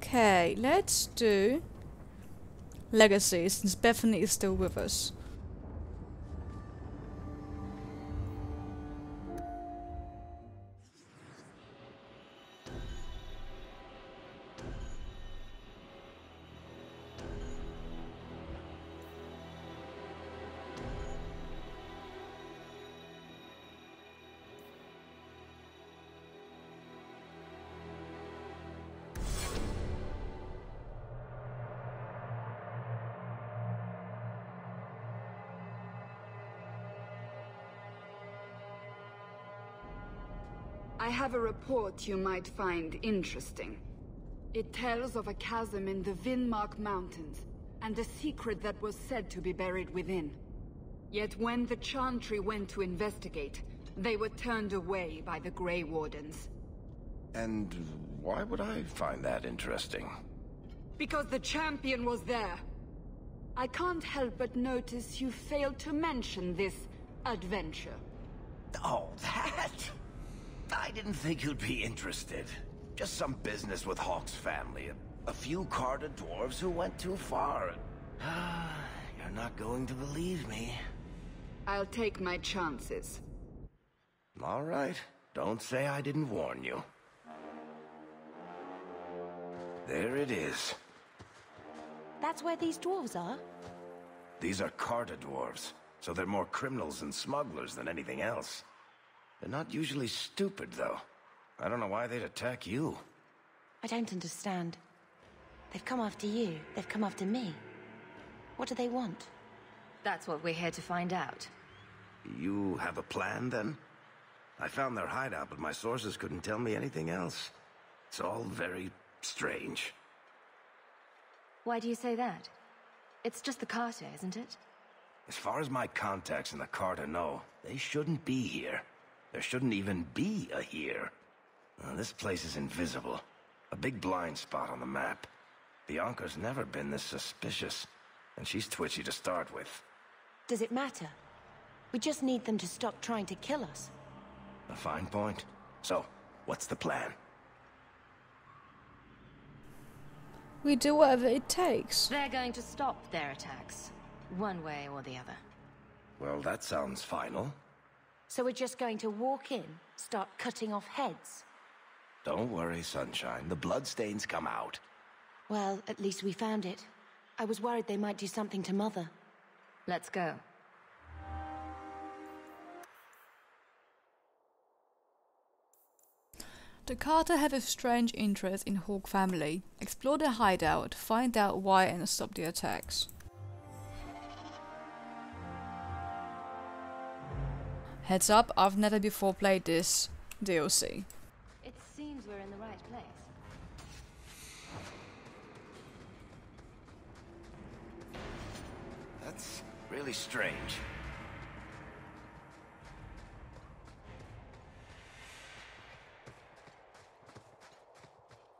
Okay, let's do Legacy, since Bethany is still with us. I have a report you might find interesting. It tells of a chasm in the Vinmark Mountains, and a secret that was said to be buried within. Yet when the Chantry went to investigate, they were turned away by the Grey Wardens. And why would I find that interesting? Because the champion was there. I can't help but notice you failed to mention this adventure. Oh, that? I didn't think you'd be interested. Just some business with Hawk's family. A few CARTA dwarves who went too far. You're not going to believe me. I'll take my chances. All right. Don't say I didn't warn you. There it is. That's where these dwarves are? These are CARTA dwarves, so they're more criminals and smugglers than anything else. They're not usually stupid, though. I don't know why they'd attack you. I don't understand. They've come after you. They've come after me. What do they want? That's what we're here to find out. You have a plan, then? I found their hideout, but my sources couldn't tell me anything else. It's all very strange. Why do you say that? It's just the CARTA, isn't it? As far as my contacts in the CARTA know, they shouldn't be here. There shouldn't even be a here. This place is invisible. A big blind spot on the map. Bianca's never been this suspicious, and she's twitchy to start with. Does it matter? We just need them to stop trying to kill us. A fine point. So, what's the plan? We do whatever it takes. They're going to stop their attacks, one way or the other. Well, that sounds final. So we're just going to walk in, start cutting off heads? Don't worry, Sunshine. The bloodstains come out. Well, at least we found it. I was worried they might do something to Mother. Let's go. The CARTA have a strange interest in Hawk family. Explore their hideout, find out why and stop the attacks. Heads up, I've never before played this DLC. It seems we're in the right place. That's really strange.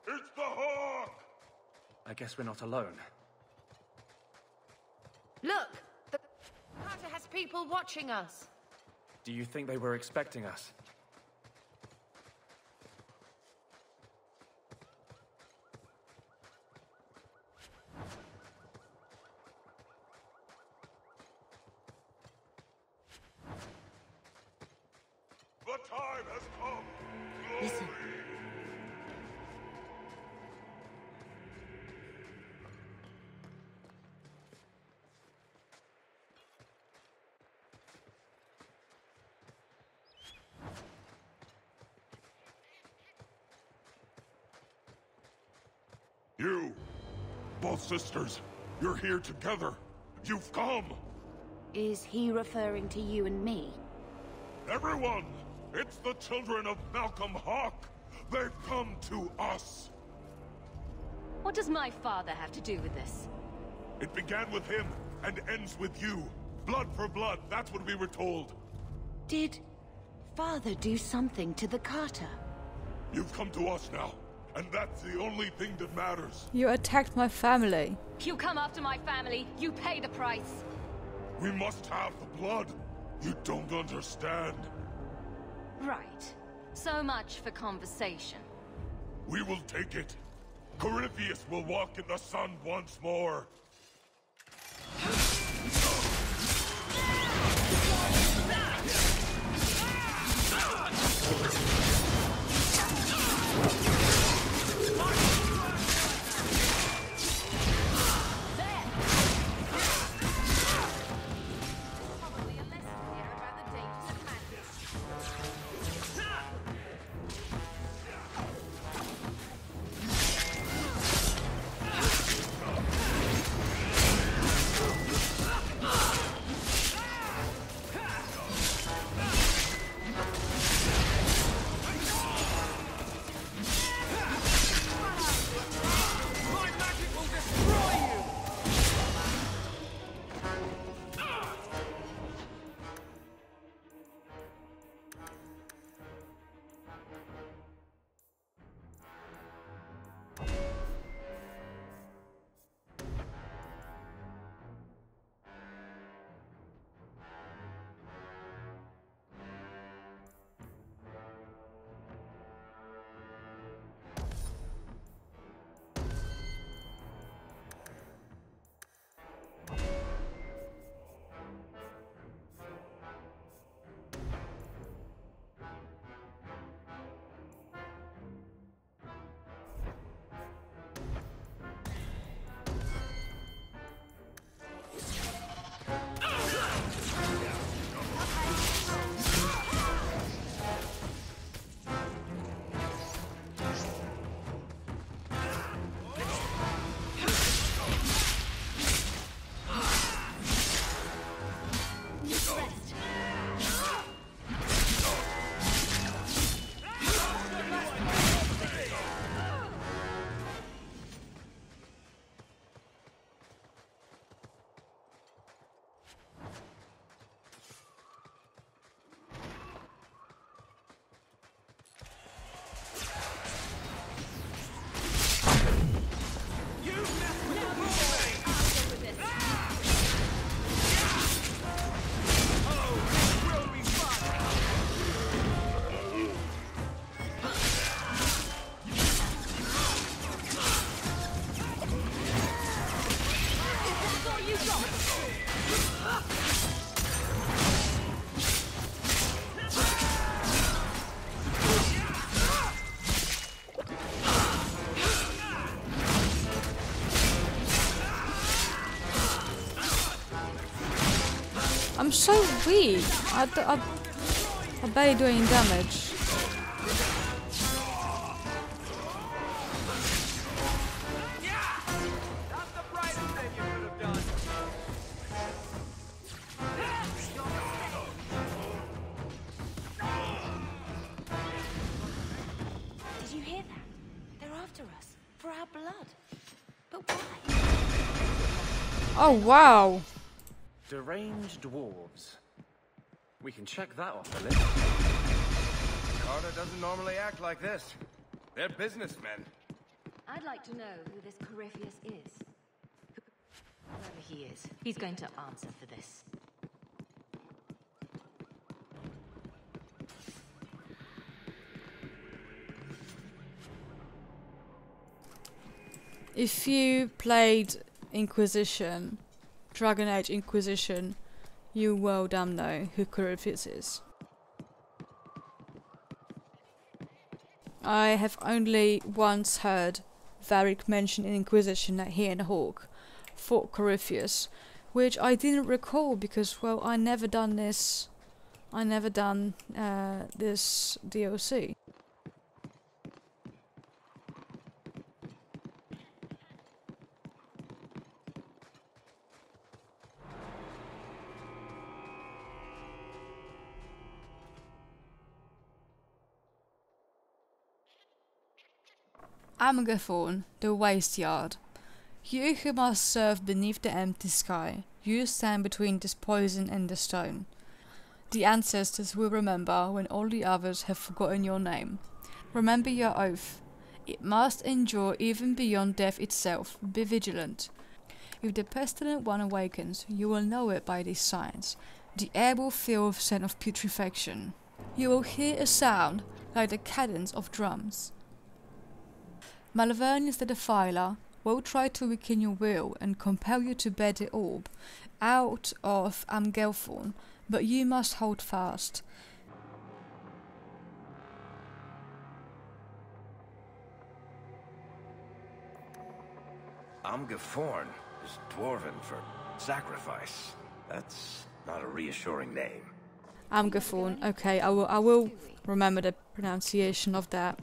It's the Hawk! I guess we're not alone. Look! The CARTA has people watching us! Do you think they were expecting us? The time has come! Glory! Listen. You, both sisters, you're here together. You've come! Is he referring to you and me? Everyone! It's the children of Malcolm Hawk! They've come to us! What does my father have to do with this? It began with him, and ends with you. Blood for blood, that's what we were told. Did Father do something to the CARTA? You've come to us now, and that's the only thing that matters. You attacked my family. You come after my family, you pay the price. We must have the blood. You don't understand. Right. So much for conversation. We will take it. Corypheus will walk in the sun once more. I'm so weak. I barely do any damage. Did you hear that? They're after us. For our blood. But why? Oh wow. Deranged dwarves. We can check that off the list. CARTA doesn't normally act like this. They're businessmen. I'd like to know who this Corypheus is. Whoever he is, he's going to answer for this. If you played Inquisition, Dragon Age Inquisition, you well damn know who Corypheus is. I have only once heard Varric mention in Inquisition that he and Hawke fought Corypheus, which I didn't recall because, well, I never done this DLC. Amgathorn, the Waste Yard. You who must serve beneath the empty sky, you stand between this poison and the stone. The ancestors will remember when all the others have forgotten your name. Remember your oath. It must endure even beyond death itself. Be vigilant. If the pestilent one awakens, you will know it by these signs. The air will fill with scent of putrefaction. You will hear a sound like the cadence of drums. Malvernius the Defiler will try to weaken your will and compel you to bear the orb out of Amgelthorn, but you must hold fast. Amgelthorn is Dwarven for sacrifice. That's not a reassuring name. Amgelthorn, okay, I will remember the pronunciation of that.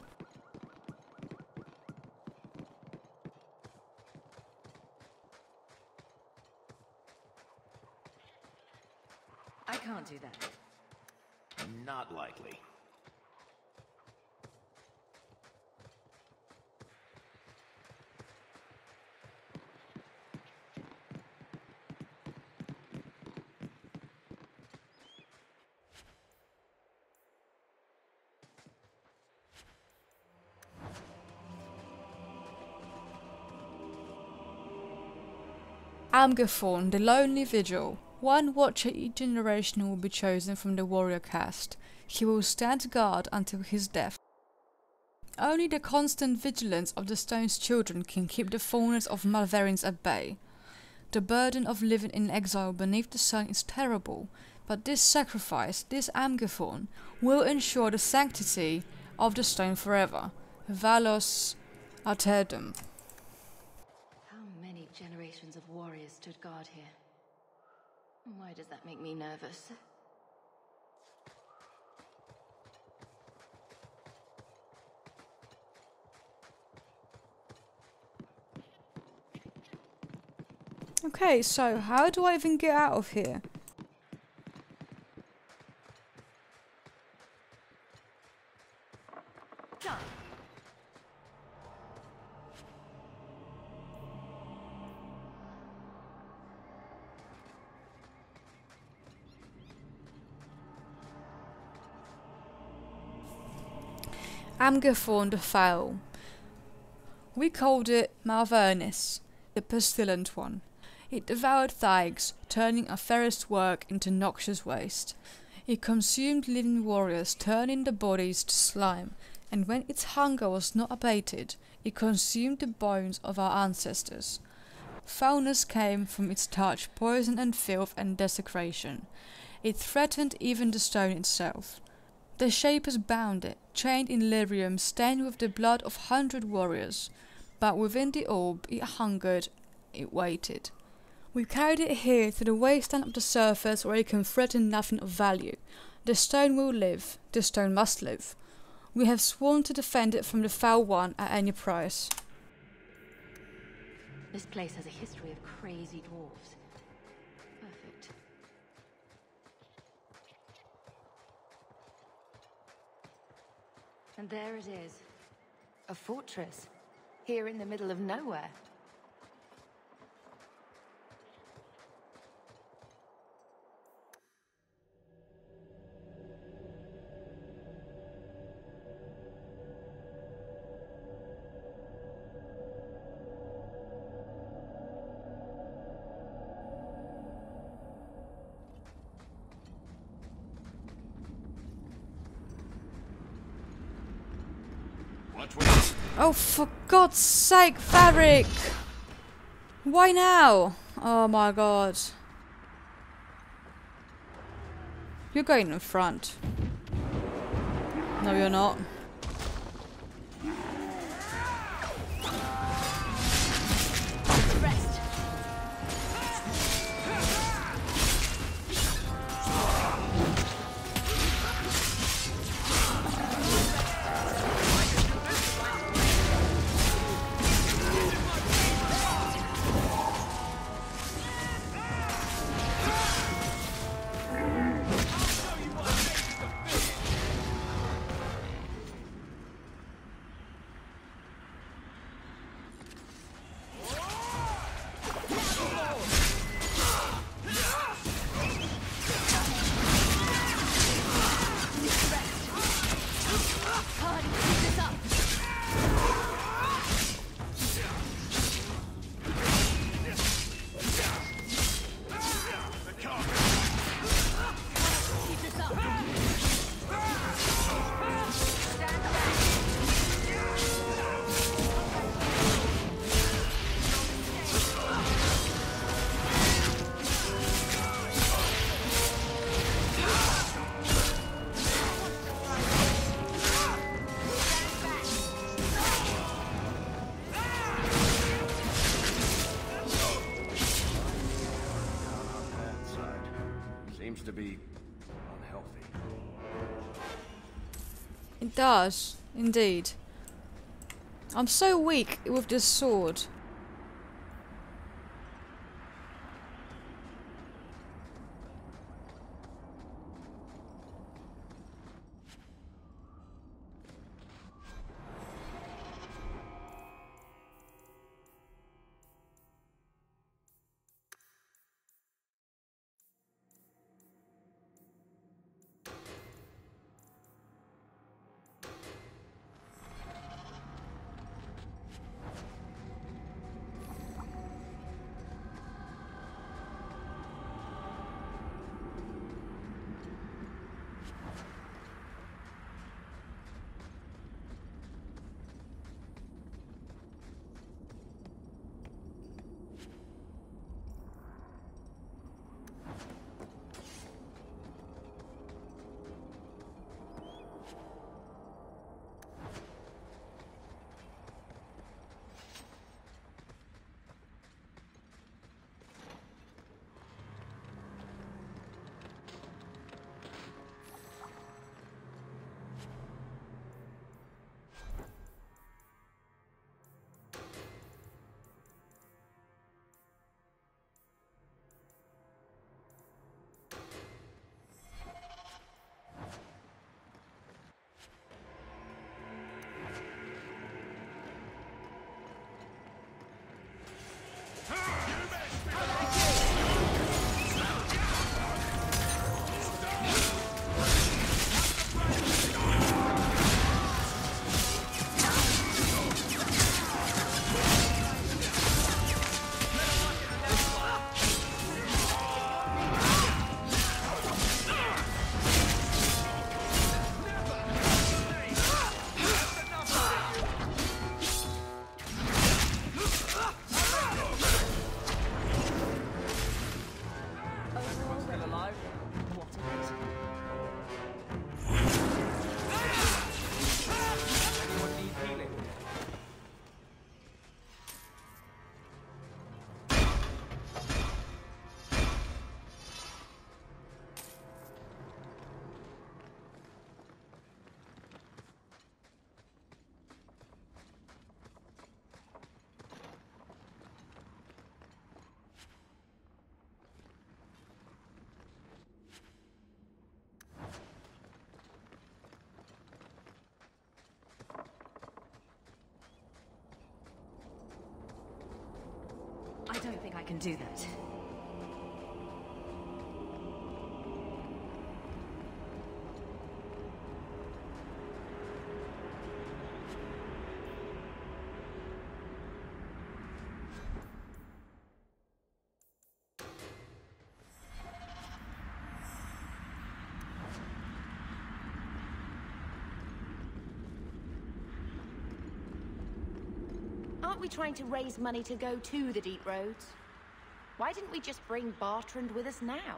I can't do that. Not likely. Amgelthorn, the Lonely Vigil. One watcher each generation will be chosen from the warrior caste. He will stand guard until his death. Only the constant vigilance of the Stone's children can keep the fullness of Malverians at bay. The burden of living in exile beneath the sun is terrible, but this sacrifice, this Amgelthorn, will ensure the sanctity of the stone forever. Valos Arterdum. How many generations of warriors stood guard here? Why does that make me nervous? Okay, so how do I even get out of here? Done. Amgelthorn the Foul. We called it Malvernis, the pestilent one. It devoured Thaigs, turning a fairest work into noxious waste. It consumed living warriors, turning their bodies to slime, and when its hunger was not abated, it consumed the bones of our ancestors. Foulness came from its touch, poison and filth and desecration. It threatened even the stone itself. The Shapers bound it, chained in lyrium stained with the blood of 100 warriors, but within the orb it hungered, it waited. We carried it here to the wasteland of the surface where it can threaten nothing of value. The stone will live, the stone must live. We have sworn to defend it from the Foul One at any price. This place has a history of crazy dwarves. Perfect. And there it is. A fortress. Here in the middle of nowhere. Oh, for God's sake, Varric! Why now? Oh my god. You're going in front. No, you're not. Rest. be unhealthy. It does, indeed. I'm so weak with this sword. I don't think I can do that. Aren't we trying to raise money to go to the Deep Roads? Why didn't we just bring Bartrand with us now?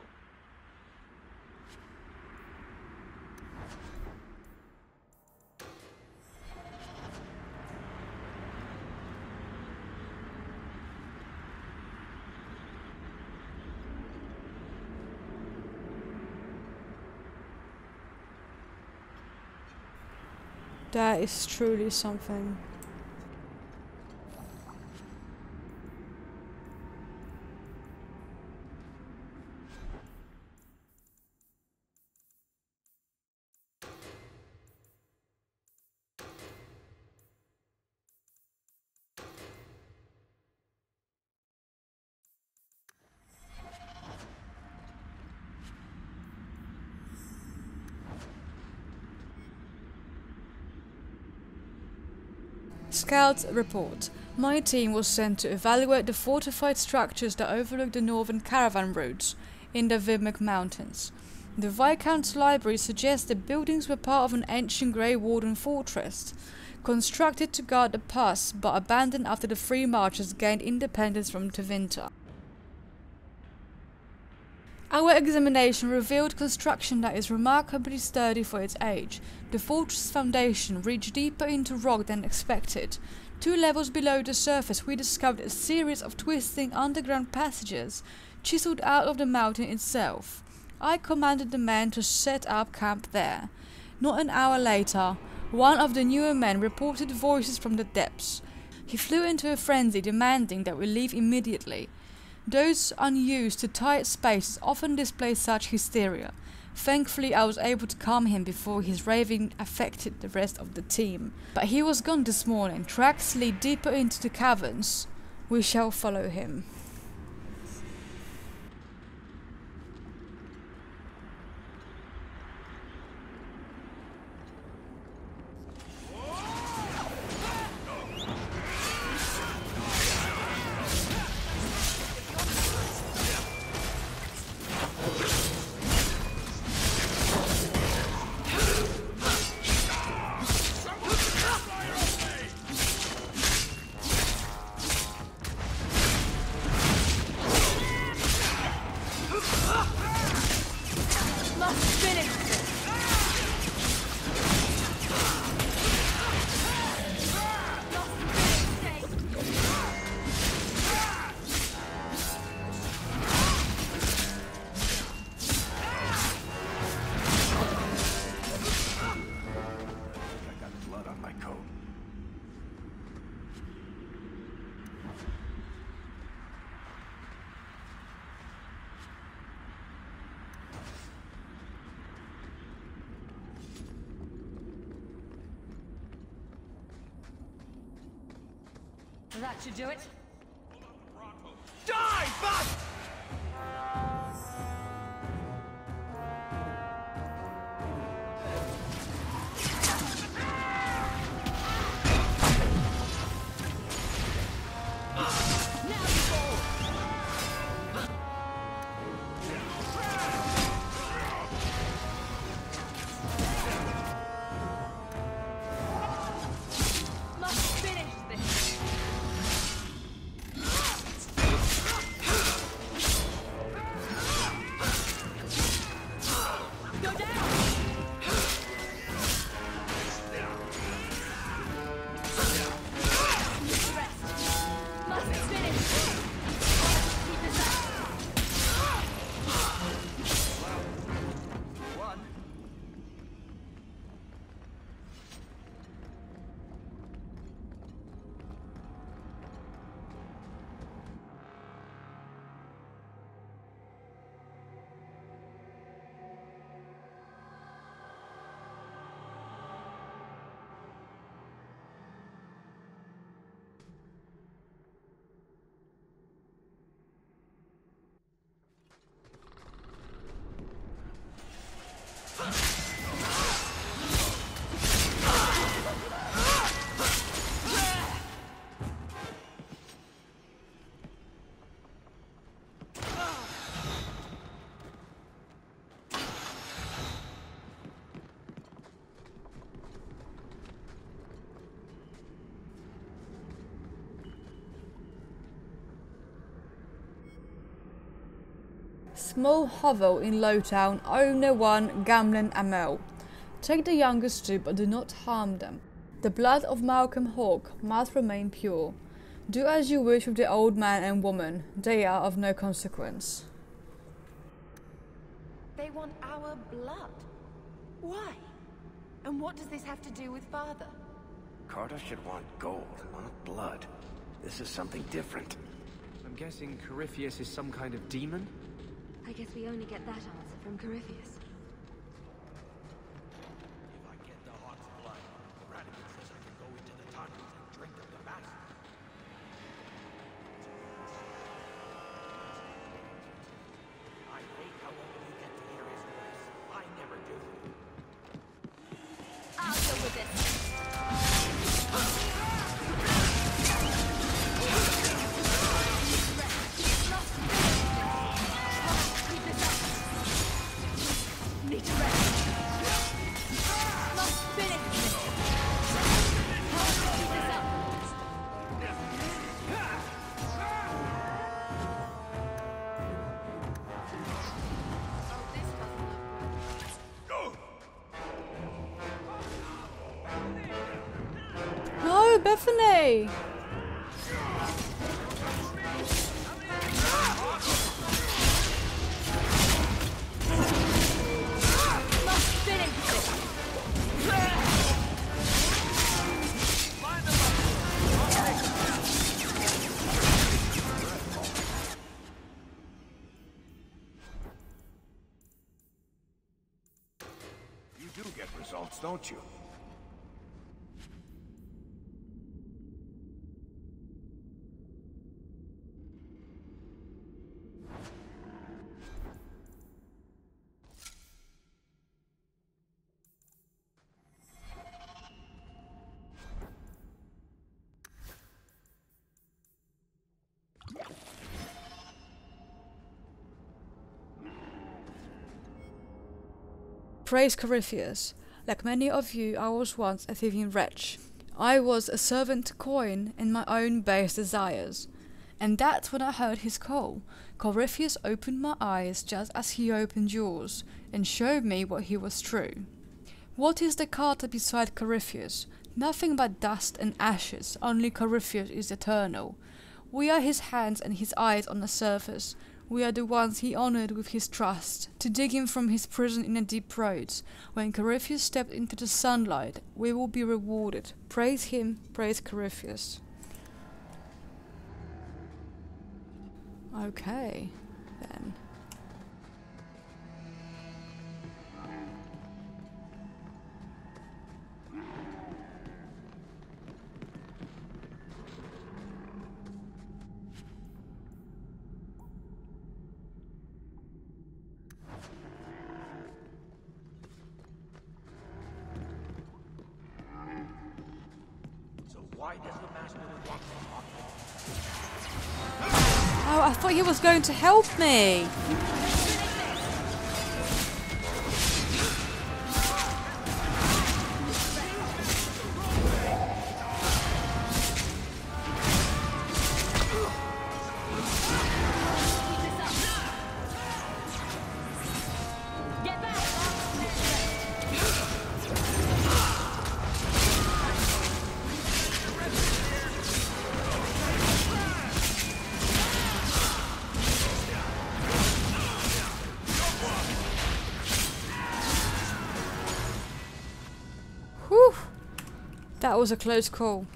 That is truly something. Scouts report. My team was sent to evaluate the fortified structures that overlook the northern caravan routes in the Vimmac Mountains. The Viscount's library suggests the buildings were part of an ancient Grey Warden fortress, constructed to guard the pass but abandoned after the Free Marchers gained independence from Tevinter. Our examination revealed construction that is remarkably sturdy for its age. The fortress foundation reached deeper into rock than expected. 2 levels below the surface we discovered a series of twisting underground passages chiseled out of the mountain itself. I commanded the men to set up camp there. Not an hour later, one of the newer men reported voices from the depths. He flew into a frenzy demanding that we leave immediately. Those unused to tight spaces often display such hysteria. Thankfully, I was able to calm him before his raving affected the rest of the team. But he was gone this morning. Tracks lead deeper into the caverns. We shall follow him. That should do it. Die, fuck! Small hovel in Lowtown, owner 1, Gamlen Amel. Take the youngest two, but do not harm them. The blood of Malcolm Hawke must remain pure. Do as you wish with the old man and woman, they are of no consequence. They want our blood. Why? And what does this have to do with Father? CARTA should want gold, not blood. This is something different. I'm guessing Corypheus is some kind of demon? I guess we only get that answer from Corypheus. If I get the Hawk's blood, Radigan says I can go into the tunnels and drink of the bastards. I hate how only you get to hear his voice. I never do. I'll deal with this. Need to rest. Must finish this. Keep this up. Oh, this doesn't look good. No, Bethany! boss, don't you? Praise Corypheus. Like many of you, I was once a thieving wretch. I was a servant to coin and my own base desires. And that's when I heard his call. Corypheus opened my eyes just as he opened yours, and showed me what he was true. What is the CARTA beside Corypheus? Nothing but dust and ashes, only Corypheus is eternal. We are his hands and his eyes on the surface. We are the ones he honored with his trust, to dig him from his prison in the deep roads. When Corypheus stepped into the sunlight, we will be rewarded. Praise him, praise Corypheus. Okay, then. Why does the master want the Hawk? Oh, I thought he was going to help me! Whew! That was a close call.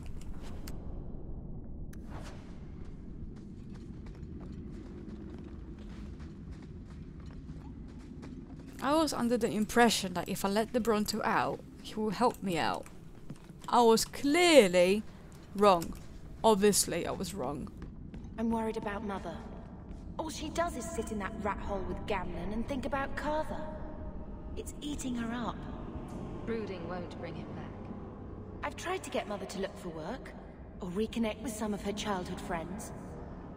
I was under the impression that if I let the Bronto out, he will help me out. I was clearly wrong. Obviously, I was wrong. I'm worried about Mother. All she does is sit in that rat hole with Gamlen and think about CARTA. It's eating her up. Brooding won't bring him back. I've tried to get Mother to look for work, or reconnect with some of her childhood friends.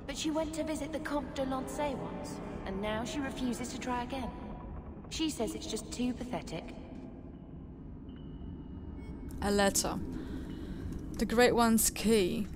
But she went to visit the Comte de Lancey once, and now she refuses to try again. She says it's just too pathetic. A letter. The Great One's key.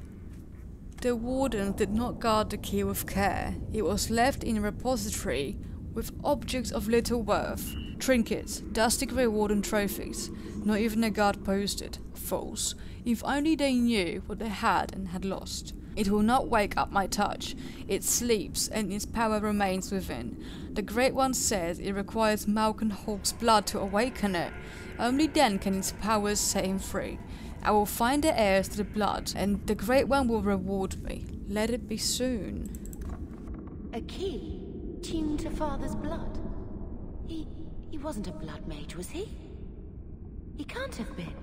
The warden did not guard the key with care. It was left in a repository with objects of little worth. Trinkets, dusty Grey Warden trophies. Not even a guard posted. Fools. If only they knew what they had and had lost. It will not wake up my touch. It sleeps, and its power remains within. The Great One says it requires Malcolm Hawke's blood to awaken it. Only then can its powers set him free. I will find the heirs to the blood, and the Great One will reward me. Let it be soon. A key? Tuned to Father's blood? He wasn't a blood mage, was he? He can't have been.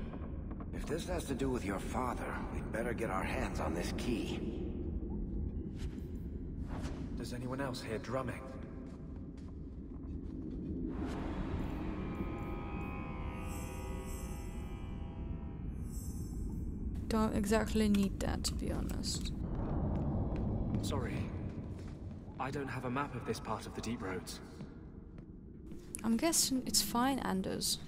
If this has to do with your father, we'd better get our hands on this key. Does anyone else hear drumming? Don't exactly need that, to be honest. Sorry. I don't have a map of this part of the deep roads. I'm guessing it's fine, Anders.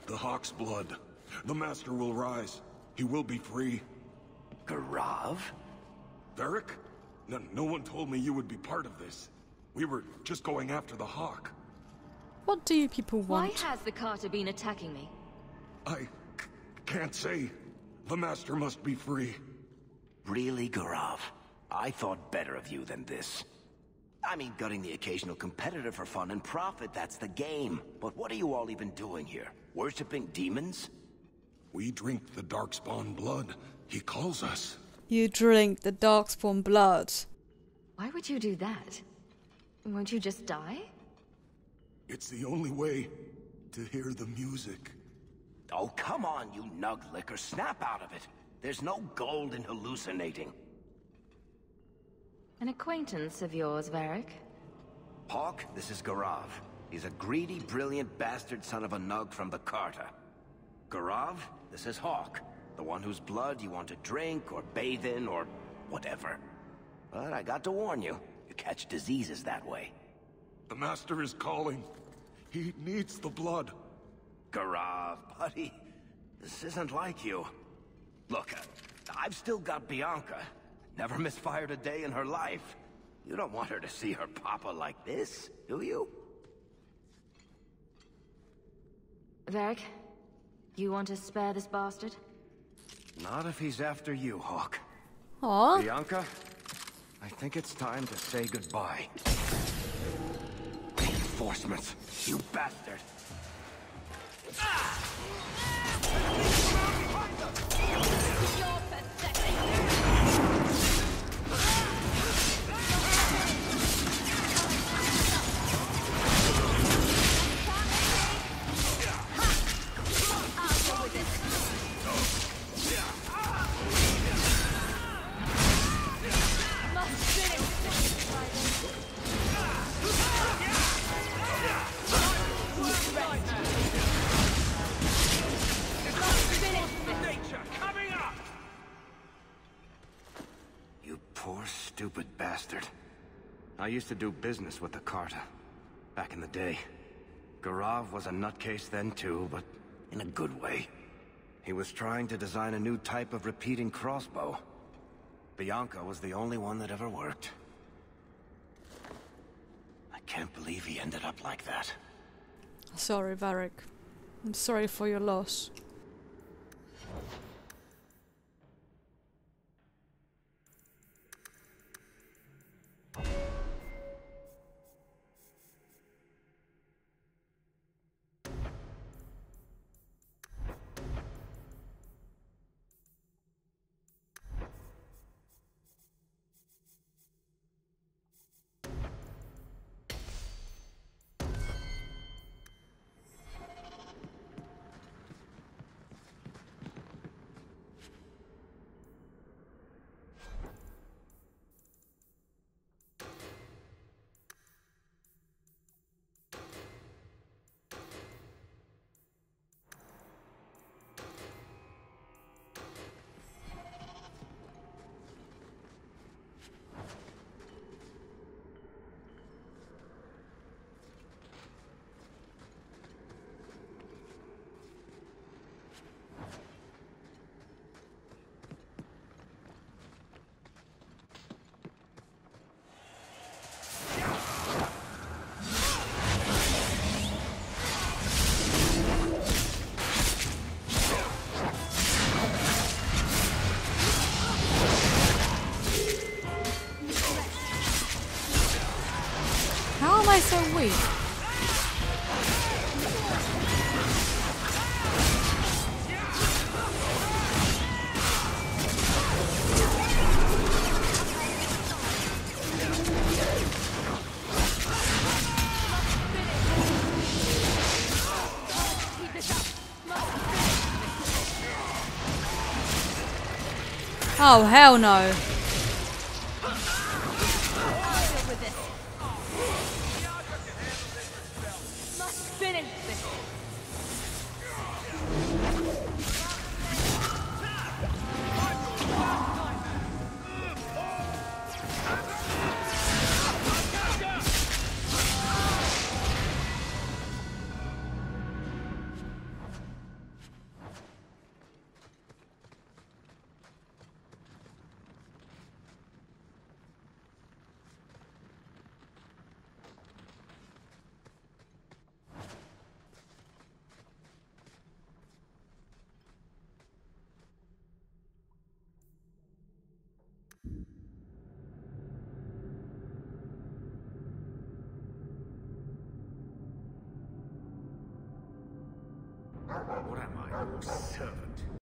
The Hawk's blood. The Master will rise. He will be free. Garav? Varric? No one told me you would be part of this. We were just going after the Hawk. What do you people Why want? has the Carter been attacking me? I can't say. The Master must be free. Really, Garav? I thought better of you than this. I mean, gutting the occasional competitor for fun and profit, that's the game. But what are you all even doing here? Worshipping demons? We drink the Darkspawn blood. He calls us. You drink the Darkspawn blood. Why would you do that? Won't you just die? It's the only way to hear the music. Oh, come on, you nug licker. Snap out of it. There's no gold in hallucinating. An acquaintance of yours, Varric? Hawk, this is Garav. He's a greedy, brilliant bastard son of a nug from the CARTA. Garav, this is Hawk. The one whose blood you want to drink, or bathe in, or whatever. But I got to warn you, you catch diseases that way. The Master is calling. He needs the blood. Garav, buddy, this isn't like you. Look, I've still got Bianca. Never misfired a day in her life. You don't want her to see her papa like this, do you? Varric, you want to spare this bastard? Not if he's after you, Hawk. Aw. Bianca, I think it's time to say goodbye. Reinforcements, you bastard! Poor, stupid bastard. I used to do business with the CARTA. Back in the day. Garav was a nutcase then too, but in a good way. He was trying to design a new type of repeating crossbow. Bianca was the only one that ever worked. I can't believe he ended up like that. Sorry, Varric. I'm sorry for your loss. How am I so weak? Oh, hell no. Or am I your servant?